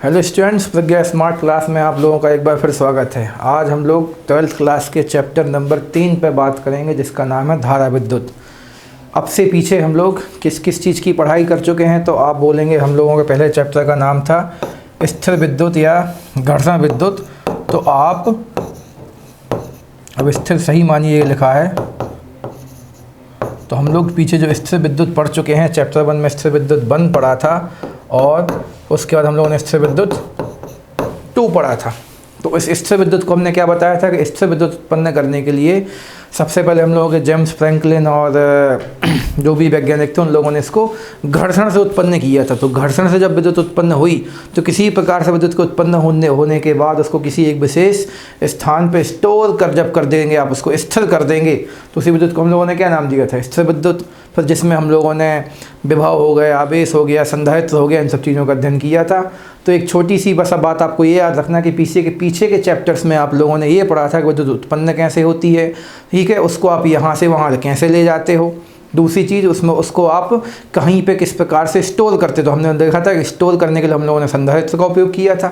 Hello students, प्रज्ञा smart class में आप लोगों का एक बार फिर स्वागत है। आज हम लोग 12th क्लास के चैप्टर नंबर 3 पर बात करेंगे, जिसका नाम है धारा विद्युत। अब से पीछे हम लोग किस किस चीज़ की पढ़ाई कर चुके हैं, तो आप बोलेंगे हम लोगों के पहले चैप्टर का नाम था स्थिर विद्युत या घर्षण विद्युत। तो आप अब स्थिर सही मानिए ये लिखा है, तो हम लोग पीछे जो स्थिर विद्युत पढ़ चुके हैं, चैप्टर 1 में स्थिर विद्युत 1 पढ़ा था और उसके बाद हम लोगों ने स्थिर विद्युत 2 पढ़ा था। तो इस स्थिर विद्युत को हमने क्या बताया था कि स्थिर विद्युत उत्पन्न करने के लिए सबसे पहले हम लोगों के जेम्स फ्रैंकलिन और जो भी वैज्ञानिक थे उन लोगों ने इसको घर्षण से उत्पन्न किया था। तो घर्षण से जब विद्युत उत्पन्न हुई तो किसी प्रकार से विद्युत को उत्पन्न होने के बाद उसको किसी एक विशेष स्थान पर स्टोर कर जब कर देंगे, आप उसको स्थिर कर देंगे, तो उसी विद्युत को हम लोगों ने क्या नाम दिया था, स्थिर विद्युत। फिर जिसमें हम लोगों ने विभव हो गया, आवेश हो गया, संधारित्र हो गया, इन सब चीज़ों का अध्ययन किया था। तो एक छोटी सी बस अब बात आपको ये याद रखना कि पीछे के चैप्टर्स में आप लोगों ने ये पढ़ा था कि विद्युत उत्पन्न कैसे होती है, ठीक है, उसको आप यहाँ से वहाँ कैसे ले जाते हो। दूसरी चीज़ उसमें उसको आप कहीं पे किस प्रकार से स्टोर करते, तो हमने देखा था कि स्टोर करने के लिए हम लोगों ने संधारित्र का उपयोग किया था,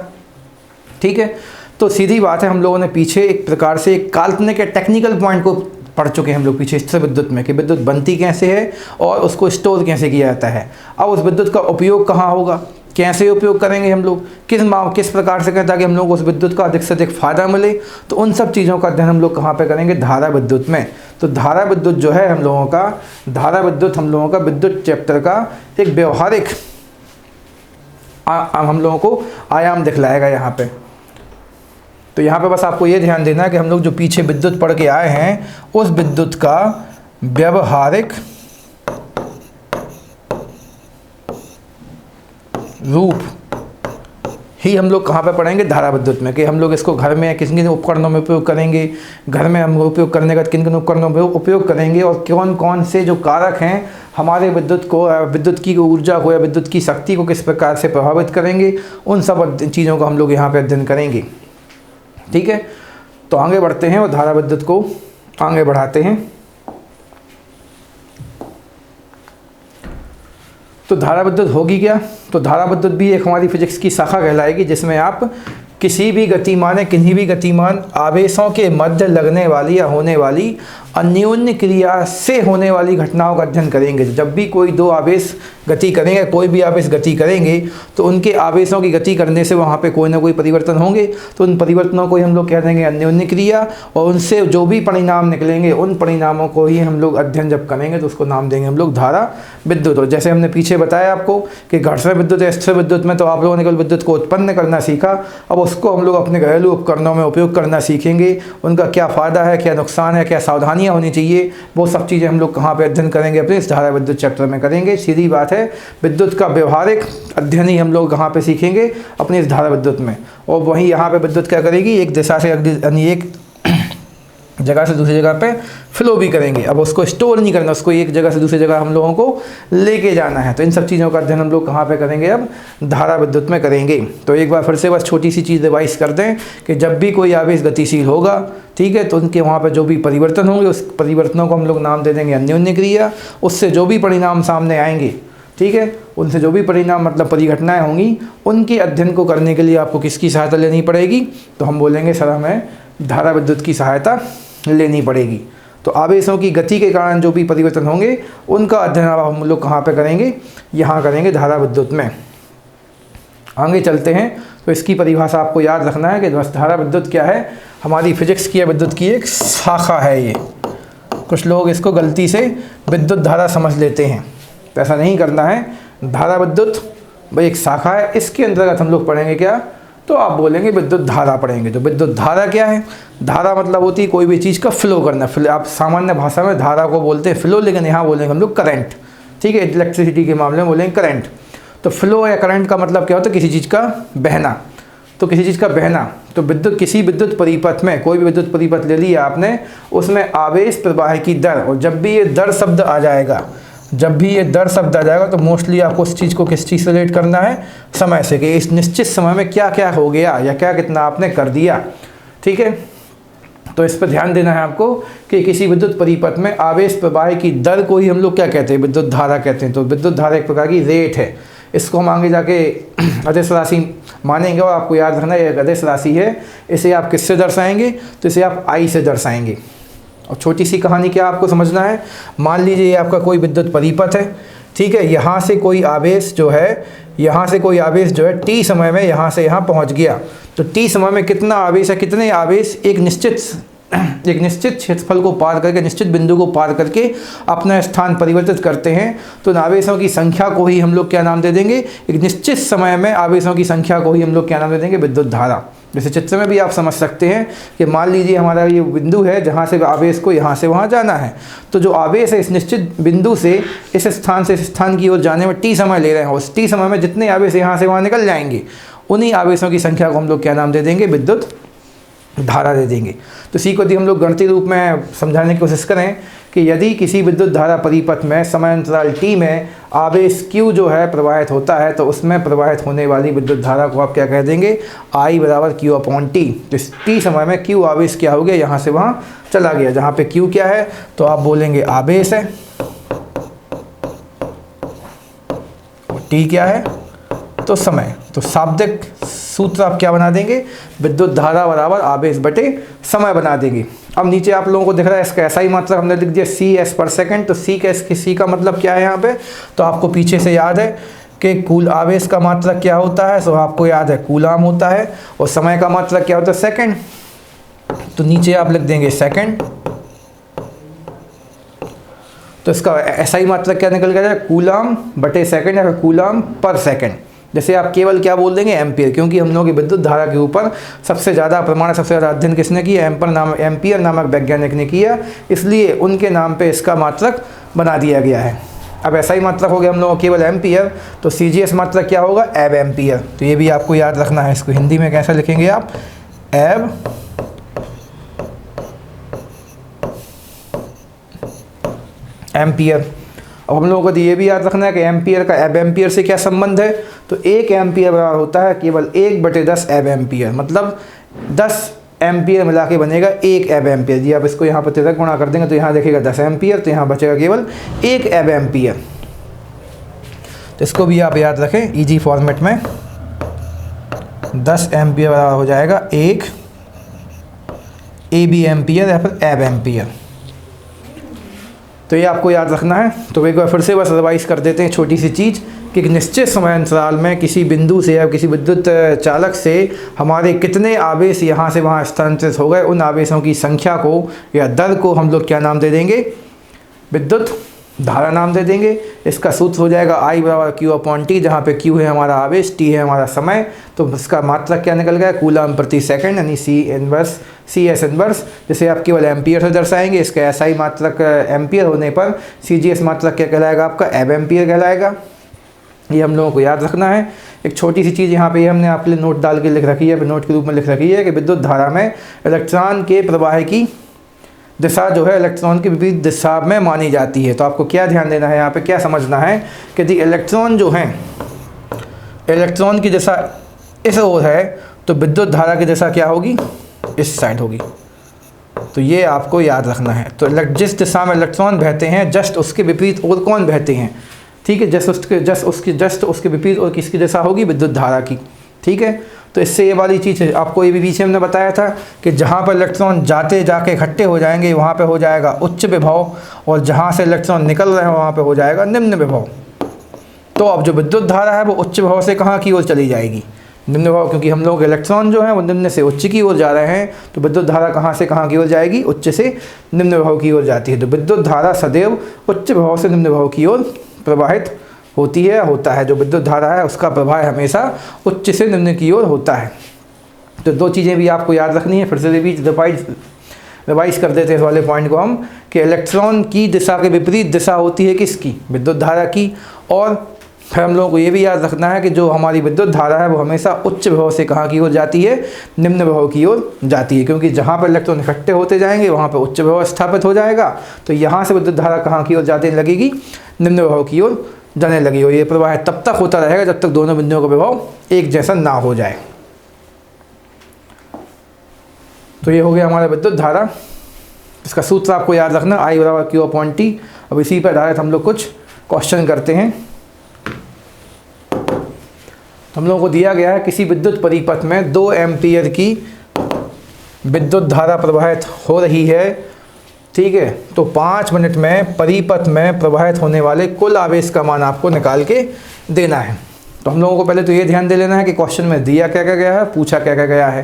ठीक है। तो सीधी बात है, हम लोगों ने पीछे एक प्रकार से एक काल्पनिक या टेक्निकल पॉइंट को पढ़ चुके हैं हम लोग पीछे स्थिर विद्युत में, कि विद्युत बनती कैसे है और उसको स्टोर कैसे किया जाता है। अब उस विद्युत का उपयोग कहाँ होगा, कैसे उपयोग करेंगे हम लोग, किस प्रकार से करें ताकि हम लोग उस विद्युत का अधिक से अधिक फ़ायदा मिले, तो उन सब चीज़ों का अध्ययन हम लोग कहाँ पे करेंगे, धारा विद्युत में। तो धारा विद्युत जो है हम लोगों का विद्युत चैप्टर का एक व्यवहारिक हम लोगों को आयाम दिखलाएगा यहाँ पे। तो यहाँ पे बस आपको ये ध्यान देना है कि हम लोग जो पीछे विद्युत पढ़ के आए हैं, उस विद्युत का व्यवहारिक रूप ही हम लोग कहाँ पे पढ़ेंगे, धारा विद्युत में। कि हम लोग इसको घर में किन किन उपकरणों में उपयोग करेंगे, घर में हम उपयोग करने का किन किन उपकरणों में उपयोग करेंगे, और कौन कौन से जो कारक हैं हमारे विद्युत की ऊर्जा को या विद्युत की शक्ति को किस प्रकार से प्रभावित करेंगे, उन सब चीज़ों को हम लोग यहाँ पे अध्ययन करेंगे, ठीक है। तो आगे बढ़ते हैं और धारा विद्युत को आगे बढ़ाते हैं। तो धारा विद्युत होगी क्या, तो धारा विद्युत भी एक हमारी फिजिक्स की शाखा कहलाएगी, जिसमें आप किसी भी गतिमान आवेशों के मध्य लगने वाली या होने वाली अन्योन्य क्रिया से होने वाली घटनाओं का अध्ययन करेंगे। जब भी कोई दो आवेश गति करेंगे, कोई भी आवेश गति करेंगे, तो उनके आवेशों की गति करने से वहाँ पे कोई ना कोई परिवर्तन होंगे, तो उन परिवर्तनों को ही हम लोग कह देंगे अन्योन्य क्रिया, और उनसे जो भी परिणाम निकलेंगे उन परिणामों को ही हम लोग अध्ययन जब करेंगे तो उसको नाम देंगे हम लोग धारा विद्युत। और जैसे हमने पीछे बताया आपको कि घर्षण विद्युत या स्थिर विद्युत में तो आप लोगों ने केवल विद्युत को उत्पन्न करना सीखा, अब उसको हम लोग अपने घरेलू उपकरणों में उपयोग करना सीखेंगे। उनका क्या फ़ायदा है, क्या नुकसान है, क्या सावधानियाँ होनी चाहिए, वो सब चीज़ें हम लोग कहाँ पे अध्ययन करेंगे, अपने इस धारा विद्युत चैप्टर में करेंगे। सीधी बात है, विद्युत का व्यवहारिक अध्ययन ही हम लोग कहाँ पे सीखेंगे, अपने इस धारा विद्युत में। और वहीं यहाँ पे विद्युत क्या करेगी, एक दिशा से एक जगह से दूसरी जगह पे फ्लो भी करेंगे। अब उसको स्टोर नहीं करना, उसको एक जगह से दूसरी जगह हम लोगों को लेके जाना है। तो इन सब चीज़ों का अध्ययन हम लोग कहाँ पे करेंगे, अब धारा विद्युत में करेंगे। तो एक बार फिर से बस छोटी सी चीज़ रिवाइज कर दें कि जब भी कोई आवेश गतिशील होगा, ठीक है, तो उनके वहाँ पर जो भी परिवर्तन होंगे उस परिवर्तनों को हम लोग नाम दे देंगे अन्योन्य क्रिया। उससे जो भी परिणाम सामने आएंगे, ठीक है, उनसे जो भी परिणाम मतलब परिघटनाएँ होंगी, उनके अध्ययन को करने के लिए आपको किसकी सहायता लेनी पड़ेगी, तो हम बोलेंगे सर हमें धारा विद्युत की सहायता लेनी पड़ेगी। तो आवेशों की गति के कारण जो भी परिवर्तन होंगे उनका अध्ययन हम लोग कहाँ पे करेंगे, यहाँ करेंगे धारा विद्युत में। आगे चलते हैं। तो इसकी परिभाषा आपको याद रखना है कि धारा विद्युत क्या है, हमारी फिजिक्स की या विद्युत की एक शाखा है ये। कुछ लोग इसको गलती से विद्युत धारा समझ लेते हैं, तो ऐसा नहीं करना है। धारा विद्युत भाई एक शाखा है, इसके अंतर्गत हम लोग पढ़ेंगे क्या, तो आप बोलेंगे विद्युत धारा पढ़ेंगे। तो विद्युत धारा क्या है, धारा मतलब होती है कोई भी चीज़ का फ्लो करना। आप सामान्य भाषा में धारा को बोलते हैं फ्लो, लेकिन यहाँ बोलेंगे हम लोग करंट, ठीक है, इलेक्ट्रिसिटी के मामले में बोलेंगे करंट। तो फ्लो या करंट का मतलब क्या होता है, किसी चीज़ का बहना। तो किसी चीज़ का बहना, तो विद्युत किसी विद्युत परिपथ में, कोई भी विद्युत परिपथ ले लिया आपने, उसमें आवेश प्रवाह की दर, और जब भी ये दर शब्द आ जाएगा, तो मोस्टली आपको उस चीज़ को किस चीज़ से रिलेट करना है, समय से, कि इस निश्चित समय में क्या क्या हो गया या क्या कितना आपने कर दिया, ठीक है। तो इस पर ध्यान देना है आपको कि किसी विद्युत परिपथ में आवेश प्रवाह की दर को ही हम लोग क्या कहते हैं, विद्युत धारा कहते हैं। तो विद्युत धारा एक प्रकार की रेट है। इसको हम आगे जाके अदिश राशि मानेंगे। और आपको याद रखना ये अदिश राशि है, इसे आप किससे दर्शाएंगे, तो इसे आप आई से दर्शाएंगे। और छोटी सी कहानी क्या आपको समझना है, मान लीजिए ये आपका कोई विद्युत परिपथ है, ठीक है, यहाँ से कोई आवेश जो है, यहाँ से कोई आवेश जो है टी समय में यहाँ से यहाँ पहुँच गया। तो टी समय में कितना आवेश है, कितने आवेश एक निश्चित क्षेत्रफल को पार करके, निश्चित बिंदु को पार करके अपना स्थान परिवर्तित करते हैं, तो इन आवेशों की संख्या को ही हम लोग क्या नाम दे देंगे, एक निश्चित समय में आवेशों की संख्या को ही हम लोग क्या नाम दे देंगे, विद्युत धारा। जैसे चित्र में भी आप समझ सकते हैं कि मान लीजिए हमारा ये बिंदु है जहाँ से आवेश को यहाँ से वहाँ जाना है, तो जो आवेश है इस निश्चित बिंदु से इस स्थान से इस स्थान की ओर जाने में टी समय ले रहे हैं, उस टी समय में जितने आवेश यहाँ से वहाँ निकल जाएंगे, उन्हीं आवेशों की संख्या को हम लोग क्या नाम दे देंगे, विद्युत धारा दे देंगे। तो इसी को यदि हम लोग गणितीय रूप में समझाने की कोशिश करें कि यदि किसी विद्युत धारा परिपथ में समय अंतराल t में आवेश q जो है प्रवाहित होता है, तो उसमें प्रवाहित होने वाली विद्युत धारा को आप क्या कह देंगे, I बराबर Q/T। तो इस t समय में q आवेश क्या हो गया, यहाँ से वहाँ चला गया। जहाँ पे q क्या है, तो आप बोलेंगे आवेश है, और t क्या है, तो समय। तो शाब्दिक सूत्र आप क्या बना देंगे, विद्युत धारा बराबर आवेश बटे समय बना देंगे। अब नीचे आप लोगों को दिख रहा है इसका ऐसा ही मात्रक हमने लिख दिया CS पर सेकंड। तो सी का मतलब क्या है यहाँ पे, तो आपको पीछे से याद है कि कुल आवेश का मात्रक क्या होता है, सो आपको याद है कूलाम होता है, और समय का मात्रक क्या होता है, सेकंड। तो नीचे आप लिख देंगे सेकंड, तो इसका ऐसा ही मात्रक क्या निकल गया, कूलाम बटे सेकंड या फिर कूलाम पर सेकंड। जैसे आप केवल क्या बोल देंगे, एम्पियर, क्योंकि हम लोगों की विद्युत धारा के ऊपर सबसे ज़्यादा प्रमाण, सबसे ज़्यादा अध्ययन किसने किया, एम्पियर नामक वैज्ञानिक ने किया, इसलिए उनके नाम पे इसका मात्रक बना दिया गया है। अब ऐसा ही मात्रक हो गया हम लोगों को केवल एम्पियर, तो CGS मात्रक क्या होगा, एब एम्पियर। तो ये भी आपको याद रखना है। इसको हिंदी में कैसा लिखेंगे आप, एब एम्पियर। अब हम लोगों को ये भी याद रखना है कि एम्पियर का एब एम्पियर से क्या संबंध है, तो 1 एम्पियर बराबर होता है केवल 1/10 एब एम्पियर, मतलब 10 एम्पियर मिला के बनेगा 1 एब एम्पियर। जी आप इसको यहाँ पर तिरक गुणा कर देंगे तो यहाँ देखिएगा 10 एम्पियर, तो यहाँ बचेगा केवल 1 एब एम्पियर। तो इसको भी आप याद रखें ईजी फॉर्मेट में, 10 एम्पियर बराबर हो जाएगा 1 AB एम्पियर या फिर एब एम्पियर। तो ये आपको याद रखना है। तो एक बार फिर से बस रिवाइज कर देते हैं छोटी सी चीज़ कि एक निश्चित समय अंतराल में किसी बिंदु से या किसी विद्युत चालक से हमारे कितने आवेश यहाँ से वहाँ स्थानांतरित हो गए, उन आवेशों की संख्या को या दर को हम लोग क्या नाम दे देंगे, विद्युत धारा नाम दे देंगे। इसका सूत्र हो जाएगा I बराबर Q/T, जहाँ पे Q है हमारा आवेश, T है हमारा समय। तो इसका मात्रक क्या निकल गया, कूलाम प्रति सेकंड, यानी CS इनवर्स, जिसे आप केवल एम्पियर से दर्शाएंगे। इसका ऐसा ही मात्रक एम्पियर होने पर CGS मात्रक क्या कहलाएगा, आपका एब एम्पियर कहलाएगा। ये हम लोगों को याद रखना है। एक छोटी सी चीज़ यहाँ पे हमने आपके लिए नोट डाल के लिख रखी है, नोट के रूप में लिख रखी है कि विद्युत धारा में इलेक्ट्रॉन के प्रवाह की दिशा जो है इलेक्ट्रॉन की विपरीत दिशा में मानी जाती है। तो आपको क्या ध्यान देना है, यहाँ पे क्या समझना है कि यदि इलेक्ट्रॉन जो हैं, इलेक्ट्रॉन की दिशा इस ओर है तो विद्युत धारा की दिशा क्या होगी, इस साइड होगी। तो ये आपको याद रखना है। तो जिस दिशा में इलेक्ट्रॉन बहते हैं जस्ट उसके विपरीत और कौन बहते हैं, ठीक है, जस्ट उसके विपरीत और किसकी दिशा होगी, विद्युत धारा की, ठीक है। तो इससे ये वाली चीज़ है, आपको ये भी पीछे हमने बताया था कि जहाँ पर इलेक्ट्रॉन जाके इकट्ठे हो जाएंगे वहाँ पे हो जाएगा उच्च विभव, और जहाँ से इलेक्ट्रॉन निकल रहे हैं वहाँ पे हो जाएगा निम्न विभव। तो अब जो विद्युत धारा है वो उच्च विभव से कहाँ की ओर चली जाएगी, निम्न विभव, क्योंकि हम लोग इलेक्ट्रॉन जो हैं वो निम्न से उच्च की ओर जा रहे हैं। तो विद्युत धारा कहाँ से कहाँ की ओर जाएगी, उच्च से निम्न विभव की ओर जाती है। तो विद्युत धारा सदैव उच्च विभव से निम्न विभव की ओर प्रवाहित होती है, होता है। जो विद्युत धारा है उसका प्रवाह हमेशा उच्च से निम्न की ओर होता है। तो दो चीज़ें भी आपको याद रखनी है, फिर से भी रिवाइज कर देते हैं इस वाले पॉइंट को हम, कि इलेक्ट्रॉन की दिशा के विपरीत दिशा होती है किसकी, विद्युत धारा की। और फिर हम लोगों को ये भी याद रखना है कि जो हमारी विद्युत धारा है वो हमेशा उच्च विभव से कहाँ की ओर जाती है, निम्न विभव की ओर जाती है, क्योंकि जहाँ पर इलेक्ट्रॉन इकट्ठे होते जाएंगे वहाँ पर उच्च विभव स्थापित हो जाएगा। तो यहाँ से विद्युत धारा कहाँ की ओर जाने लगेगी, निम्न विभव की ओर जाने लगी। और ये प्रवाह तब तक होता रहेगा जब तक दोनों बिंदुओं का विभव एक जैसा ना हो जाए। तो ये हो गया हमारा विद्युत धारा। इसका सूत्र आपको याद रखना, I बराबर Q/T। अब इसी पर आधारित हम लोग कुछ क्वेश्चन करते हैं। तो हम लोगों को दिया गया है किसी विद्युत परिपथ में 2 एम्पीयर की विद्युत धारा प्रवाहित हो रही है, ठीक है। तो 5 मिनट में परिपथ में प्रवाहित होने वाले कुल आवेश का मान आपको निकाल के देना है। तो हम लोगों को पहले तो ये ध्यान दे लेना है कि क्वेश्चन में दिया क्या क्या गया है, पूछा क्या क्या गया है।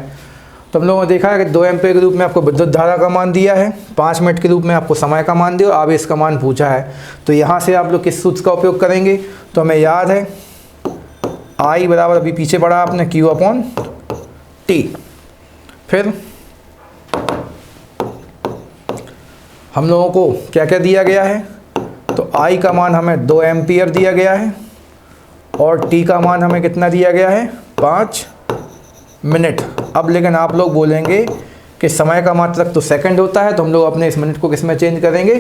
तो हम लोगों ने देखा है कि 2 एम्पीयर के रूप में आपको विद्युत धारा का मान दिया है, 5 मिनट के रूप में आपको समय का मान दिया और आवेश का मान पूछा है। तो यहाँ से आप लोग किस सूत्र का उपयोग करेंगे, तो हमें याद है I बराबर अभी पीछे पढ़ा आपने Q/T। फिर हम लोगों को क्या क्या दिया गया है, तो I का मान हमें 2 एम्पीयर दिया गया है और T का मान हमें कितना दिया गया है 5 मिनट। अब लेकिन आप लोग बोलेंगे कि समय का मात्रक तो सेकंड होता है, तो हम लोग अपने इस मिनट को किस में चेंज करेंगे,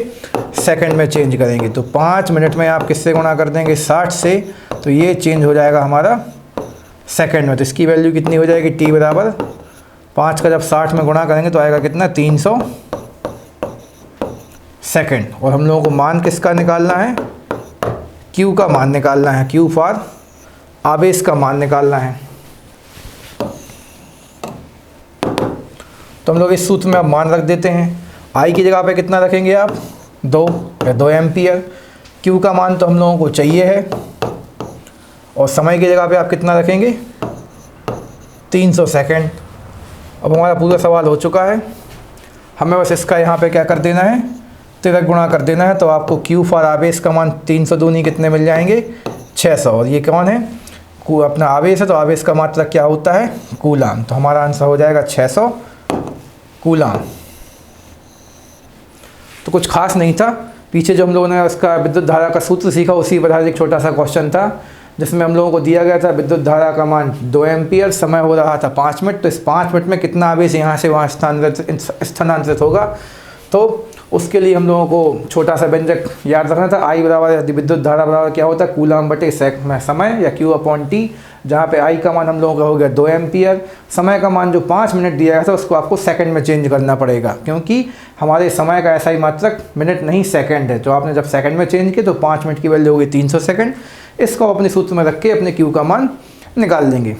सेकंड में चेंज करेंगे। तो 5 मिनट में आप किससे गुणा कर देंगे 60 से, तो ये चेंज हो जाएगा हमारा सेकंड में। तो इसकी वैल्यू कितनी हो जाएगी, T बराबर 5 का जब 60 में गुणा करेंगे तो आएगा कितना 300 सेकंड। और हम लोगों को मान किसका निकालना है, Q का मान निकालना है, Q फॉर आवेश का मान निकालना है। तो हम लोग इस सूत्र में अब मान रख देते हैं। I की जगह पे कितना रखेंगे आप 2 एम्पीयर, Q का मान तो हम लोगों को चाहिए है और समय की जगह पे आप कितना रखेंगे 300 सेकंड। अब हमारा पूरा सवाल हो चुका है, हमें बस इसका यहाँ पे क्या कर देना है, तिरक गुणा कर देना है। तो आपको Q फॉर आवेश का मान 300 दूनी कितने मिल जाएंगे 600। और ये कौन है, अपना आवेश है, तो आवेश का मात्रक क्या होता है कूलाम। तो हमारा आंसर हो जाएगा 600 कूलाम। तो कुछ खास नहीं था, पीछे जो हम लोगों ने उसका विद्युत धारा का सूत्र सीखा उसी पर एक छोटा सा क्वेश्चन था जिसमें हम लोगों को दिया गया था विद्युत धारा का मान 2 एम्पीयर, समय हो रहा था 5 मिनट। तो इस 5 मिनट में कितना आवेश यहाँ से वहाँ स्थानांतरित होगा, तो उसके लिए हम लोगों को छोटा सा व्यंजक याद रखना था। I बराबर विद्युत धारा बराबर क्या होता है कूलाम बटे समय या Q/T, जहाँ पे I का मान हम लोगों का हो गया 2 एम्पीयर, समय का मान जो 5 मिनट दिया गया था उसको आपको सेकंड में चेंज करना पड़ेगा, क्योंकि हमारे समय का ऐसा ही मात्रक मिनट नहीं सेकंड है। तो आपने जब सेकंड में चेंज किया तो 5 मिनट की वैल्यू होगी 300 सेकंड। इसको अपने सूत्र में रख के अपने Q का मान निकाल देंगे।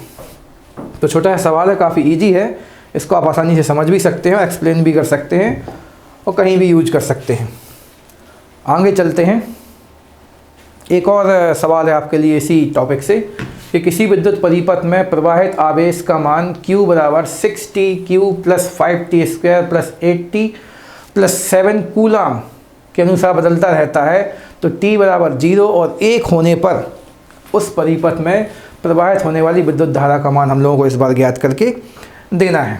तो छोटा सा सवाल है, काफ़ी ईजी है, इसको आप आसानी से समझ भी सकते हैं, एक्सप्लेन भी कर सकते हैं और कहीं भी यूज कर सकते हैं। आगे चलते हैं, एक और सवाल है आपके लिए इसी टॉपिक से कि किसी विद्युत परिपथ में प्रवाहित आवेश का मान Q बराबर 6T plus 5T² plus 8T plus 7 coulomb के अनुसार बदलता रहता है। तो T बराबर 0 और 1 होने पर उस परिपथ में प्रवाहित होने वाली विद्युत धारा का मान हम लोगों को इस बार ज्ञात करके देना है,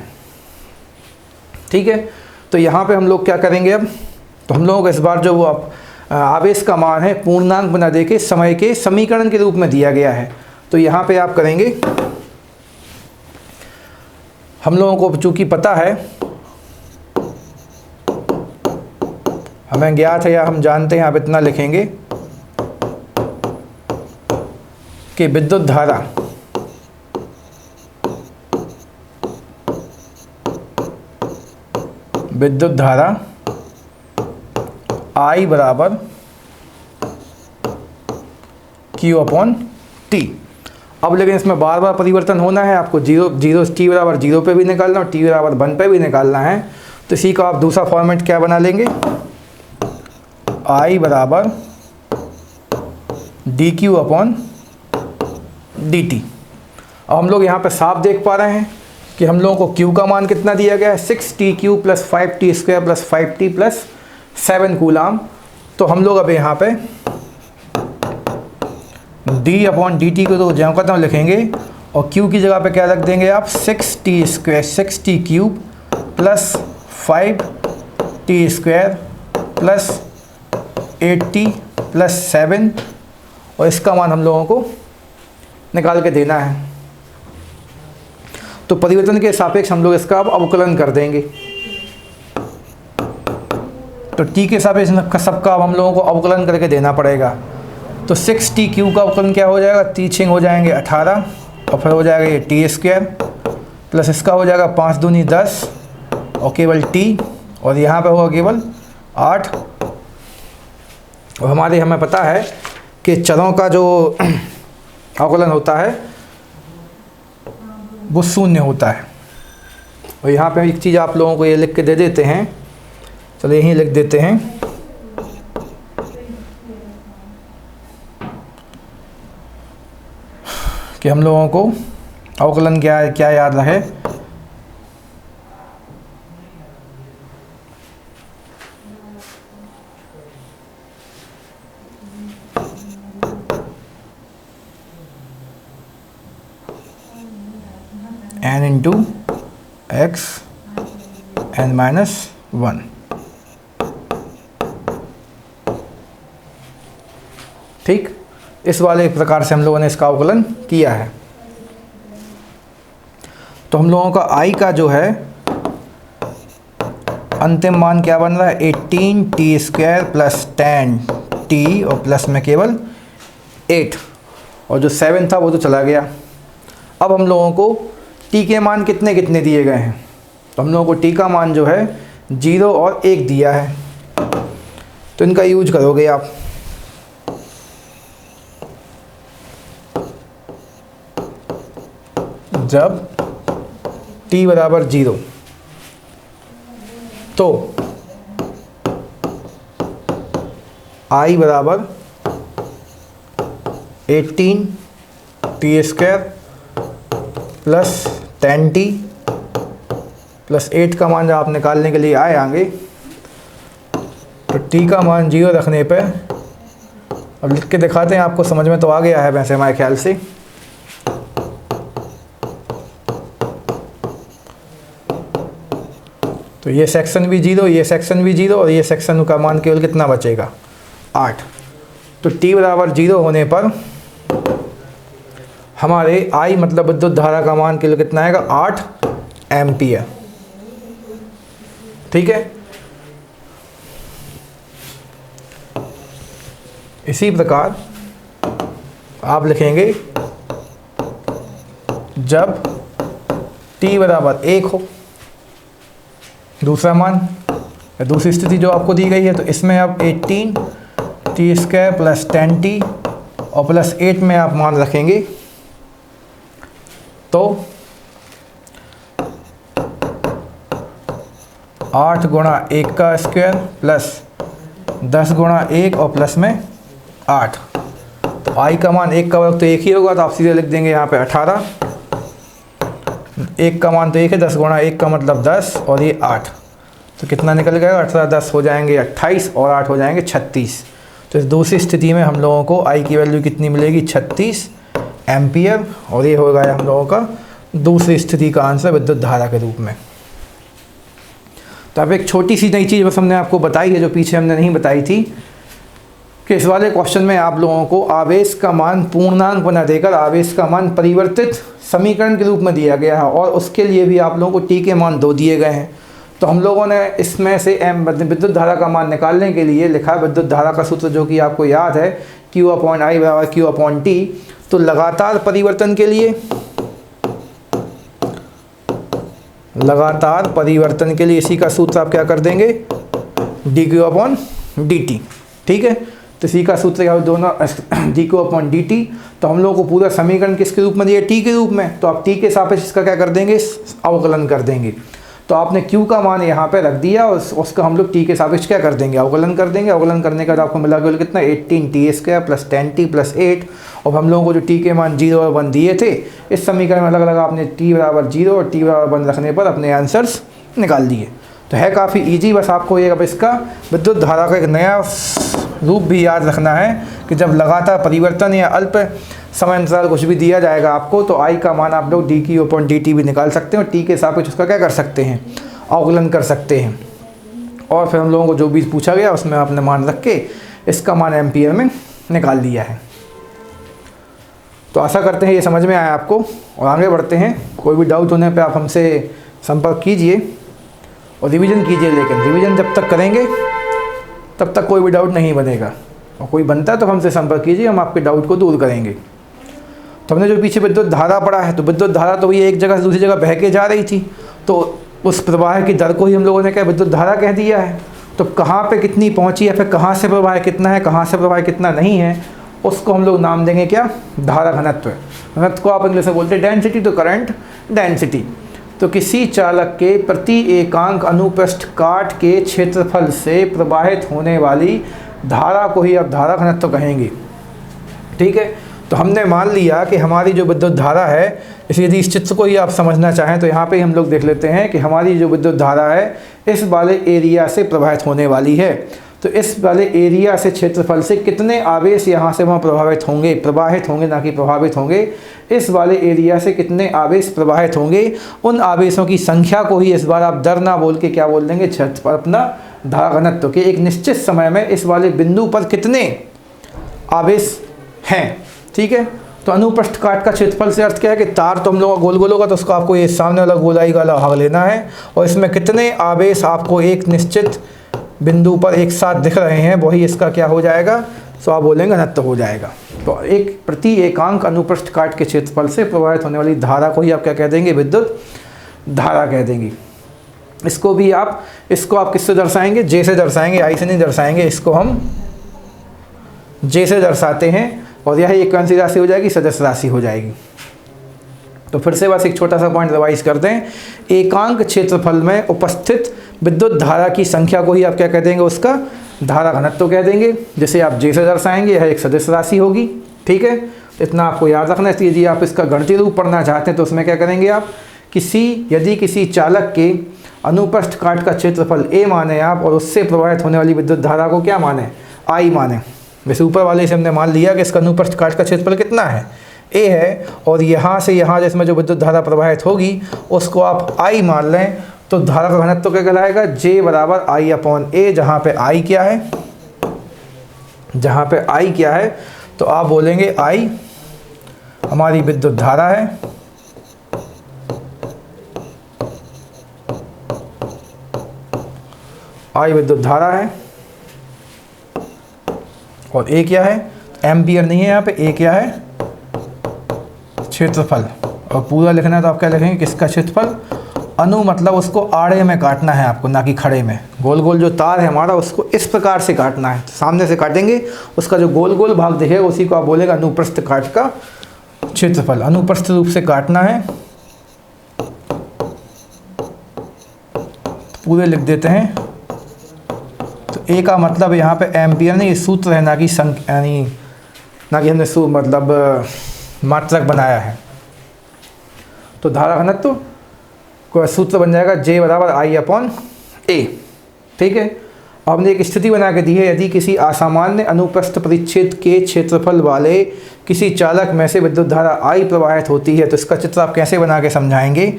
ठीक है। तो यहाँ पे हम लोग क्या करेंगे अब, तो हम लोगों को इस बार जो वो आवेश का मान है पूर्णांक बना दे के समय के समीकरण के रूप में दिया गया है। तो यहाँ पे आप करेंगे, हम लोगों को चूँकि पता है, हमें ज्ञात है या हम जानते हैं, आप इतना लिखेंगे कि विद्युत धारा I बराबर Q/T। अब लेकिन इसमें बार बार परिवर्तन होना है, आपको T बराबर 0 पे भी निकालना और T बराबर 1 पे भी निकालना है। तो इसी का आप दूसरा फॉर्मेट क्या बना लेंगे, I बराबर dQ/dt। अब हम लोग यहाँ पे साफ देख पा रहे हैं कि हम लोगों को Q का मान कितना दिया गया है 6TQ plus 5T² plus 5T plus 7 coulomb. तो हम लोग अब यहाँ पे d/dt को तो जहाँ का लिखेंगे और Q की जगह पे क्या रख देंगे आप 6T³ plus 5T² plus 8T plus 7, और इसका मान हम लोगों को निकाल के देना है। तो परिवर्तन के सापेक्ष हम लोग इसका अब अवकलन कर देंगे। तो T के सापेक्ष सबका अब हम लोगों को अवकलन करके देना पड़ेगा। तो 6TQ का अवकलन क्या हो जाएगा, 3 हो जाएंगे 18 और फिर हो जाएगा ये T² प्लस इसका हो जाएगा 5 दूनी 10 और केवल T, और यहाँ पे होगा केवल 8। और हमें पता है कि चरों का जो अवकलन होता है वो शून्य होता है। और यहाँ पे एक चीज़ आप लोगों को ये लिख के दे देते हैं, चलो यहीं लिख देते हैं कि हम लोगों को अवकलन क्या याद रहे, n into x n minus 1। ठीक, इस वाले प्रकार से हम लोगों ने इसका अवकलन किया है। तो हम लोगों का i का जो है अंतिम मान क्या बन रहा है, 18t² प्लस 10t और प्लस में केवल 8, और जो 7 था वो तो चला गया। अब हम लोगों को t के मान कितने कितने दिए गए हैं, तो हम लोगों को t का मान जो है 0 और 1 दिया है, तो इनका यूज करोगे आप। जब t बराबर 0 तो i बराबर 18t² प्लस 10t प्लस 8 का मान जब आप निकालने के लिए आए आएंगे तो t का मान 0 रखने पे, अब लिख के दिखाते हैं, आपको समझ में तो आ गया है वैसे हमारे ख्याल से। तो ये सेक्शन भी 0, ये सेक्शन भी 0 और ये सेक्शन का मान केवल कितना बचेगा, 8। तो t बराबर 0 होने पर हमारे I मतलब विद्युत धारा का मान केवल कितना आएगा, 8 एम्पियर। ठीक है, इसी प्रकार आप लिखेंगे जब t बराबर 1 हो, दूसरा मान, दूसरी स्थिति जो आपको दी गई है, तो इसमें आप 18t² प्लस 10t और प्लस 8 में आप मान रखेंगे, तो 8 गुणा 1 का स्क्वायर प्लस 10 गुणा 1 और प्लस में 8। तो i का मान 1 का वर्ग तो 1 ही होगा, तो आप सीधे लिख देंगे यहाँ पे 18। 1 का मान तो 1 है, 10 गुणा 1 का मतलब 10 और ये 8, तो कितना निकल गया, 18 10 हो जाएंगे 28 और 8 हो जाएंगे 36। तो इस दूसरी स्थिति में हम लोगों को i की वैल्यू कितनी मिलेगी, 36 एम्पियर, और ये हो गया हम लोगों का दूसरी स्थिति का आंसर विद्युत धारा के रूप में। तो अब एक छोटी सी नई चीज़ बस हमने आपको बताई है जो पीछे हमने नहीं बताई थी, कि इस वाले क्वेश्चन में आप लोगों को आवेश का मान पूर्णांक बना देकर आवेश का मान परिवर्तित समीकरण के रूप में दिया गया है, और उसके लिए भी आप लोगों को t के मान 2 दिए गए हैं। तो हम लोगों ने इसमें से विद्युत धारा का मान निकालने के लिए लिखा है विद्युत धारा का सूत्र, जो कि आपको याद है Q/I बराबर Q/T। तो लगातार परिवर्तन के लिए इसी का सूत्र आप क्या कर देंगे, dQ/dt। ठीक है, तो इसी का सूत्र क्या दोनों dQ/dt। तो हम लोगों को पूरा समीकरण किसके रूप में दिया, t के रूप में, तो आप t के सापेक्ष इसका क्या कर देंगे, अवकलन कर देंगे। तो आपने q का मान यहाँ पे रख दिया और उसका हम लोग t के सापेक्ष क्या कर देंगे, अवकलन कर देंगे। अवकलन करने के बाद आपको मिला केवल कितना, 18t² प्लस 10t प्लस 8, और हम लोगों को जो t के मान 0 और 1 दिए थे, इस समीकरण में अलग अलग आपने t बराबर 0 और t बराबर 1 रखने पर अपने आंसर्स निकाल दिए। तो है काफ़ी ईजी, बस आपको ये अब इसका विद्युत धारा का एक नया रूप भी याद रखना है कि जब लगातार परिवर्तन या अल्प समय अंतराल कुछ भी दिया जाएगा आपको, तो i का मान आप लोग dQ/dt भी निकाल सकते हैं और t के सापेक्ष उसका क्या कर सकते हैं, अवकलन कर सकते हैं। और फिर हम लोगों को जो भी पूछा गया उसमें आपने मान रख के इसका मान एम्पियर में निकाल लिया है। तो आशा करते हैं ये समझ में आया आपको, और आगे बढ़ते हैं। कोई भी डाउट होने पर आप हमसे संपर्क कीजिए और रिवीजन कीजिए, लेकिन रिवीजन जब तक करेंगे तब तक कोई भी डाउट नहीं बनेगा, और कोई बनता है तो हमसे संपर्क कीजिए, हम आपके डाउट को दूर करेंगे। तो हमने जो पीछे विद्युत धारा पढ़ा है, तो विद्युत धारा तो ये एक जगह से दूसरी जगह बह के जा रही थी, तो उस प्रवाह की दर को ही हम लोगों ने क्या विद्युत धारा कह दिया है। तो कहाँ पे कितनी पहुँची है, फिर कहाँ से प्रवाह कितना है, कहाँ से प्रवाह कितना नहीं है, उसको हम लोग नाम देंगे क्या, धारा घनत्व। घनत्व को आप इंग्लिश में बोलते हैं डेंसिटी, तो करंट डेंसिटी। तो किसी चालक के प्रति एकांक अनुप्रस्थ काट के क्षेत्रफल से प्रवाहित होने वाली धारा को ही आप धारा घनत्व कहेंगे। ठीक है, तो हमने मान लिया कि हमारी जो विद्युत धारा है, इसलिए यदि इस चित्र को ही आप समझना चाहें तो यहाँ पे हम लोग देख लेते हैं कि हमारी जो विद्युत धारा है इस वाले एरिया से प्रवाहित होने वाली है। तो इस वाले एरिया से क्षेत्रफल से कितने आवेश यहाँ से वहाँ प्रवाहित होंगे ना कि प्रभावित होंगे, इस वाले एरिया से कितने आवेश प्रवाहित होंगे, उन आवेशों की संख्या को ही इस बार आप दर ना बोल के क्या बोल देंगे, क्षेत्रफल अपना धारा घनत्व के एक निश्चित समय में इस वाले बिंदु पर कितने आवेश हैं। ठीक है, तो अनुप्रस्थ काट का क्षेत्रफल से अर्थ क्या है कि तार तो हम लोग का गोल गोल होगा, तो उसको आपको ये सामने वाला गोलाई वाला भाग लेना है और इसमें कितने आवेश आपको एक निश्चित बिंदु पर एक साथ दिख रहे हैं, वही इसका क्या हो जाएगा, तो आप बोलेंगे घनत्व हो जाएगा। तो एक प्रति एकांक अनुप्रस्थ काट के क्षेत्रफल से प्रवाहित होने वाली धारा को ही आप क्या कह देंगे, विद्युत धारा कह देंगे। इसको आप किससे दर्शाएंगे, जे से दर्शाएंगे, आई से नहीं दर्शाएंगे। इसको हम जे से दर्शाते हैं और यह एक कौन सी राशि हो जाएगी, सदिश राशि हो जाएगी। तो फिर से बस एक छोटा सा पॉइंट रिवाइज करते हैं। एकांक क्षेत्रफल में उपस्थित विद्युत धारा की संख्या को ही आप क्या कह देंगे, उसका धारा घनत्व कह देंगे, जिसे आप जे से दर्शाएंगे। यह एक सदिश राशि होगी। ठीक है, इतना आपको याद रखना है। यदि आप इसका गणितीय रूप पढ़ना चाहते हैं तो उसमें क्या करेंगे आप, यदि किसी चालक के अनुप्रस्थ काट का क्षेत्रफल ए माने आप और उससे प्रवाहित होने वाली विद्युत धारा को क्या माने, आई माने। वैसे ऊपर वाले से हमने मान लिया कि इसका अनुप्रस्थ काट का क्षेत्रफल कितना है, ए है, और यहाँ से यहाँ जिसमें जो विद्युत धारा प्रवाहित होगी उसको आप आई मान लें, तो धारा का घनत्व क्या कहलाएगा, जे बराबर आई अपॉन ए। जहाँ पे आई क्या है, तो आप बोलेंगे आई हमारी विद्युत धारा है, आई विद्युत धारा है, और ए क्या है, एम्पियर नहीं है यहाँ पे, ए क्या है, क्षेत्रफल। और पूरा लिखना है तो आप क्या लिखेंगे, किसका क्षेत्रफल, अनु मतलब उसको आड़े में काटना है आपको, ना कि खड़े में। गोल गोल जो तार है हमारा उसको इस प्रकार से काटना है, सामने से काटेंगे, उसका जो गोल गोल भाग दिखेगा उसी को आप बोलेगा अनुप्रस्थ काट का क्षेत्रफल। अनुप्रस्थ रूप से काटना है, तो पूरे लिख देते हैं। तो ए का मतलब यहाँ पे एम्पियर नहीं, सूत्र है, ना कि संख्या, ना कि हमने मतलब मात्रक बनाया है। तो धारा घनत्व को सूत्र बन जाएगा जे बराबर आई अपॉन ए। ठीक है, हमने एक स्थिति बना के दी है, यदि किसी असामान्य अनुप्रस्थ परिच्छेद के क्षेत्रफल वाले किसी चालक में से विद्युत धारा आई प्रवाहित होती है, तो इसका चित्र आप कैसे बना के समझाएंगे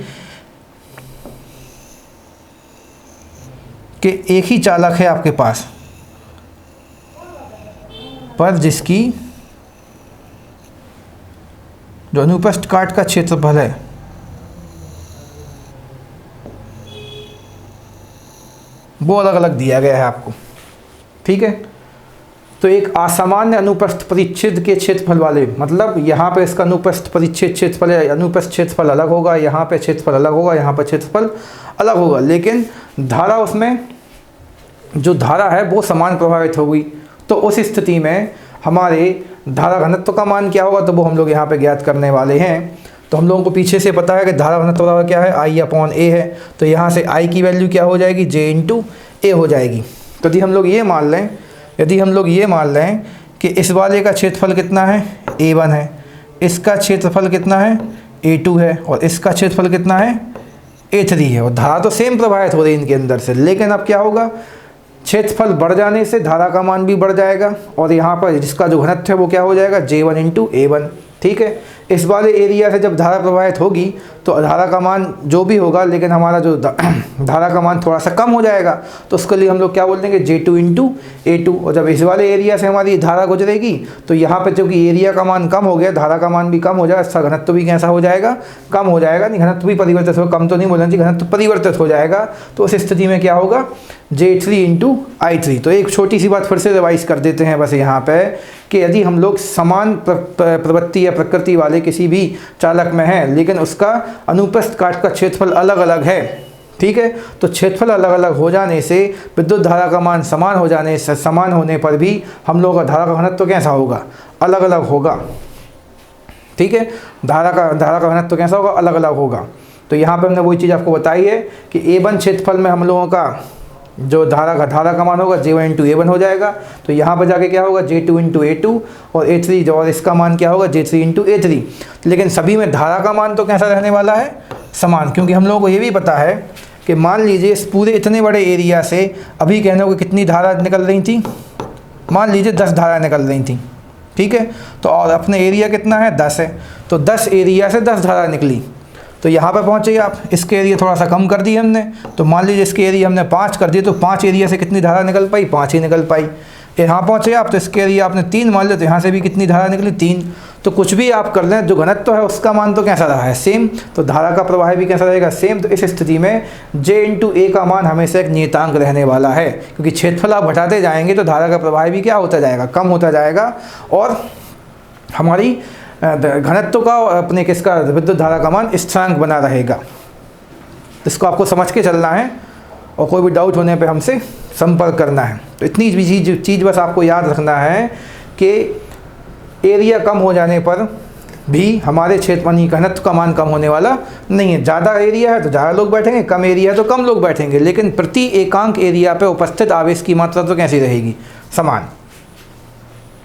कि एक ही चालक है आपके पास, पर जिसकी जो अनुप्रस्थ काट का क्षेत्रफल है वो अलग अलग दिया गया है आपको। ठीक है, तो एक असामान्य अनुप्रस्थ परिच्छेद के क्षेत्रफल वाले, मतलब यहाँ पे इसका अनुप्रस्थ परिच्छेद क्षेत्रफल है, अनुप्रस्थ क्षेत्रफल अलग होगा, यहाँ पे क्षेत्रफल अलग होगा, यहाँ पर क्षेत्रफल अलग होगा, लेकिन धारा उसमें जो धारा है वो समान प्रभावित होगी। तो उस स्थिति में हमारे धारा घनत्व का मान क्या होगा, तो वो हम लोग यहाँ पे ज्ञात करने वाले हैं। तो हम लोगों को पीछे से पता है कि धारा घनत्व बराबर क्या है, आई अपॉन ए है। तो यहाँ से आई की वैल्यू क्या हो जाएगी, जे इंटू ए हो जाएगी। तो यदि हम लोग ये मान लें कि इस वाले का क्षेत्रफल कितना है, A1 है, इसका क्षेत्रफल कितना है, A2 है, और इसका क्षेत्रफल कितना है, A3 है, और धारा तो सेम प्रवाहित हो रही है इनके अंदर से। लेकिन अब क्या होगा, क्षेत्रफल बढ़ जाने से धारा का मान भी बढ़ जाएगा, और यहाँ पर जिसका जो घनत्व है वो क्या हो जाएगा, J1 इंटू A1। ठीक है, इस वाले एरिया से जब धारा प्रवाहित होगी तो धारा का मान जो भी होगा, लेकिन हमारा जो धारा का मान थोड़ा सा कम हो जाएगा, तो उसके लिए हम लोग क्या बोल देंगे, J2 इंटू A2। और जब इस वाले एरिया से हमारी धारा गुजरेगी तो यहाँ पे जो कि एरिया का मान कम हो गया, धारा का मान भी कम हो जाएगा, इसका घनत्व भी कैसा हो जाएगा, कम हो जाएगा। नहीं, घनत्व भी परिवर्तित होगा, कम तो नहीं बोलना चाहिए, घनत्व परिवर्तित हो जाएगा। तो उस स्थिति में क्या होगा, J3 इंटू I3। तो एक छोटी सी बात फिर से रिवाइज कर देते हैं बस यहाँ पे, कि यदि हम लोग समान प्रवृत्ति या प्रकृति वाले किसी भी चालक में हैं, लेकिन उसका अनुप्रस्थ काट का क्षेत्रफल अलग अलग है, ठीक है, तो क्षेत्रफल अलग अलग हो जाने से विद्युत धारा का मान समान होने पर भी हम लोगों का धारा का घनत्व कैसा होगा, अलग अलग होगा। ठीक है। धारा का घनत्व कैसा होगा, अलग अलग होगा। तो यहाँ पे हमने वही चीज़ आपको बताई है कि A1 क्षेत्रफल में हम लोगों का जो धारा का मान होगा J1 इंटू A1 हो जाएगा। तो यहाँ पर जाके क्या होगा J2 इंटू A2 और A3 और इसका मान क्या होगा J3 इंटू A3। लेकिन सभी में धारा का मान तो कैसा रहने वाला है, समान, क्योंकि हम लोगों को ये भी पता है कि मान लीजिए इस पूरे इतने बड़े एरिया से अभी कहने को कितनी धारा निकल रही थी, मान लीजिए 10 धारा निकल रही थी, ठीक है। तो और अपने एरिया कितना है, 10 है, तो 10 एरिया से 10 धारा निकली। तो यहाँ पर पहुँचे आप, इसके एरिया थोड़ा सा कम कर दिए हमने, तो मान लीजिए इसके एरिया हमने 5 कर दिए, तो 5 एरिया से कितनी धारा निकल पाई, 5 ही निकल पाई। यहाँ पहुँचे आप तो इसके एरिया आपने 3 मान लिया, तो यहाँ से भी कितनी धारा निकली, 3। तो कुछ भी आप कर लें, जो घनत्व है उसका मान तो कैसा रहा है, सेम, तो धारा का प्रवाह भी कैसा रहेगा, सेम। तो इस स्थिति में J इंटू A का मान हमेशा एक नियतांक रहने वाला है, क्योंकि क्षेत्रफल आप घटाते जाएंगे तो धारा का प्रवाह भी क्या होता जाएगा, कम होता जाएगा, और हमारी घनत्व का अपने किसका विद्युत धारा का मान स्थिरांक बना रहेगा। इसको आपको समझ के चलना है, और कोई भी डाउट होने पे हमसे संपर्क करना है। तो इतनी चीज़ बस आपको याद रखना है कि एरिया कम हो जाने पर भी हमारे क्षेत्र में घनत्व का मान कम होने वाला नहीं है। ज़्यादा एरिया है तो ज़्यादा लोग बैठेंगे, कम एरिया है तो कम लोग बैठेंगे, लेकिन प्रति एकांक एरिया पे उपस्थित आवेश की मात्रा तो कैसी रहेगी, समान।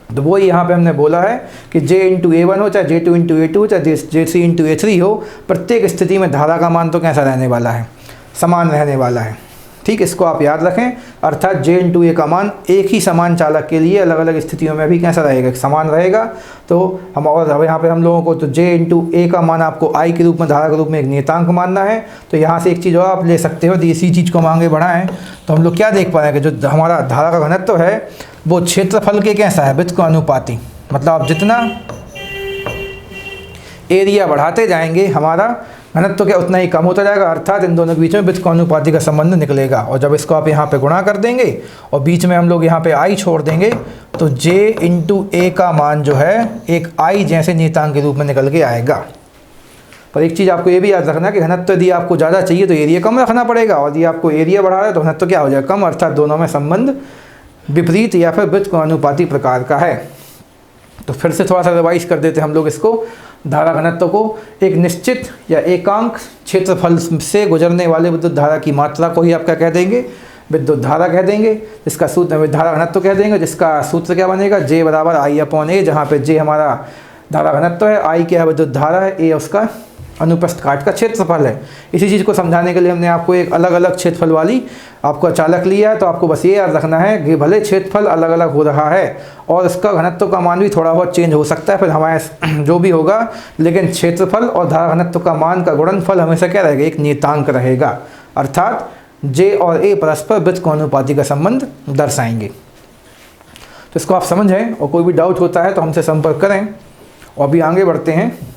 तो वो यहाँ पे हमने बोला है कि J इंटू A1 हो, चाहे J2 इंटू A2 हो, चाहे J3 इंटू A3 हो, प्रत्येक स्थिति में धारा का मान तो कैसा रहने वाला है, समान रहने वाला है, ठीक। इसको आप याद रखें, अर्थात J इंटू A का मान एक ही समान चालक के लिए अलग अलग स्थितियों में भी कैसा रहेगा, समान रहेगा। तो हम और अब यहाँ पे हम लोगों को तो J इंटू A का मान आपको I के रूप में, धारा के रूप में एक नियतांक मानना है। तो यहाँ से एक चीज़ और आप ले सकते हो, इसी चीज़ को हम आगे बढ़ाएँ तो हम लोग क्या देख पाएंगे, जो हमारा धारा का घनत्व है वो क्षेत्रफल के कैसा है, वृत्त का अनुपाती। मतलब आप जितना एरिया बढ़ाते जाएंगे हमारा घनत्व क्या उतना ही कम होता जाएगा, अर्थात इन दोनों के बीच में वृत्त का अनुपाती का संबंध निकलेगा। और जब इसको आप यहाँ पे गुणा कर देंगे और बीच में हम लोग यहाँ पे I छोड़ देंगे, तो J इंटू A का मान जो है एक I जैसे नियतांक के रूप में निकल के आएगा। पर एक चीज़ आपको ये भी याद रखना है कि घनत्व यदि आपको ज़्यादा चाहिए तो एरिया कम रखना पड़ेगा, और यदि आपको एरिया बढ़ा रहा है तो घनत्व क्या हो जाएगा, कम, अर्थात दोनों में संबंध विपरीत या फिर वृत्त अनुपाती प्रकार का है। तो फिर से थोड़ा सा रिवाइज कर देते हम लोग इसको। धारा घनत्व को एक निश्चित या एकांक क्षेत्रफल से गुजरने वाले विद्युत धारा की मात्रा को ही आप क्या कह देंगे, विद्युत धारा कह देंगे, जिसका सूत्र धारा घनत्व कह देंगे, जिसका सूत्र क्या बनेगा, J बराबर I/A, जहाँ पे J हमारा धारा घनत्व है, I क्या है विद्युत धारा है, A उसका अनुप्रस्थ काट का क्षेत्रफल है। इसी चीज़ को समझाने के लिए हमने आपको एक अलग अलग क्षेत्रफल वाली आपको चालक लिया है। तो आपको बस ये याद रखना है कि भले क्षेत्रफल अलग अलग हो रहा है और इसका घनत्व का मान भी थोड़ा बहुत चेंज हो सकता है फिर हमारे जो भी होगा, लेकिन क्षेत्रफल और धारा घनत्व का मान का गुणनफल हमेशा क्या रहेगा, एक नियतांक रहेगा, अर्थात J और A परस्पर वृत्त अनुपाती का संबंध दर्शाएंगे। तो इसको आप समझें, और कोई भी डाउट होता है तो हमसे संपर्क करें। और अभी आगे बढ़ते हैं।